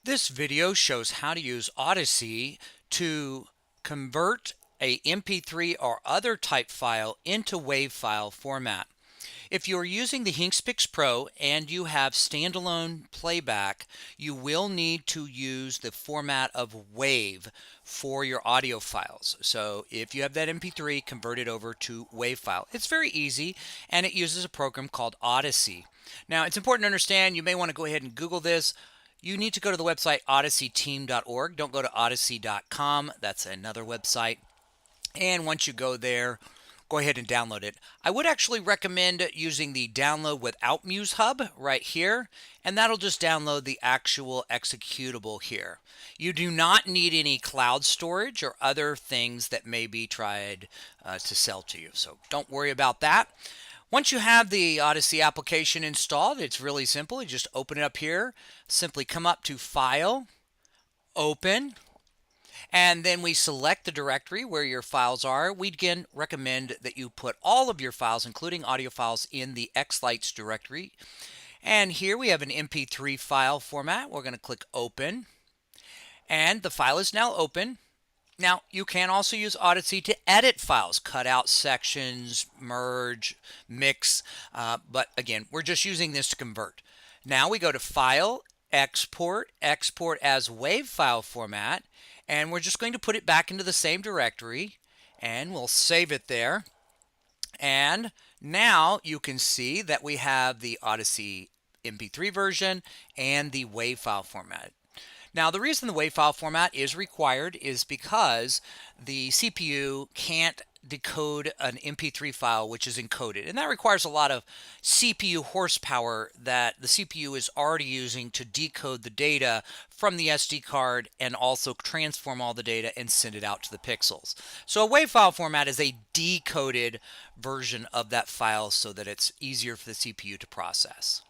This video shows how to use Audacity to convert a MP3 or other type file into WAV file format. If you're using the HinksPix Pro and you have standalone playback, you will need to use the format of WAV for your audio files. So if you have that MP3, convert it over to WAV file. It's very easy, and it uses a program called Audacity. Now, it's important to understand, you may want to go ahead and Google this. You need to go to the website audactyteam.org. Don't go to audacy.com. That's another website. And once you go there, go ahead and download it. I would actually recommend using the download without Muse Hub right here, and that'll just download the actual executable here. You do not need any cloud storage or other things that may be tried to sell to you, so don't worry about that. Once you have the Audacity application installed, it's really simple. You just open it up here, simply come up to File, Open, and then we select the directory where your files are. We again recommend that you put all of your files, including audio files, in the xLights directory. And here we have an MP3 file format. We're going to click Open, and the file is now open. Now, you can also use Audacity to edit files, cut out sections, merge, mix, but again, we're just using this to convert. Now we go to File, Export, Export as WAV file format, and we're just going to put it back into the same directory, and we'll save it there. And now you can see that we have the Audacity MP3 version and the WAV file format. Now, the reason the WAV file format is required is because the CPU can't decode an MP3 file which is encoded, and that requires a lot of CPU horsepower that the CPU is already using to decode the data from the SD card and also transform all the data and send it out to the pixels. So a WAV file format is a decoded version of that file so that it's easier for the CPU to process.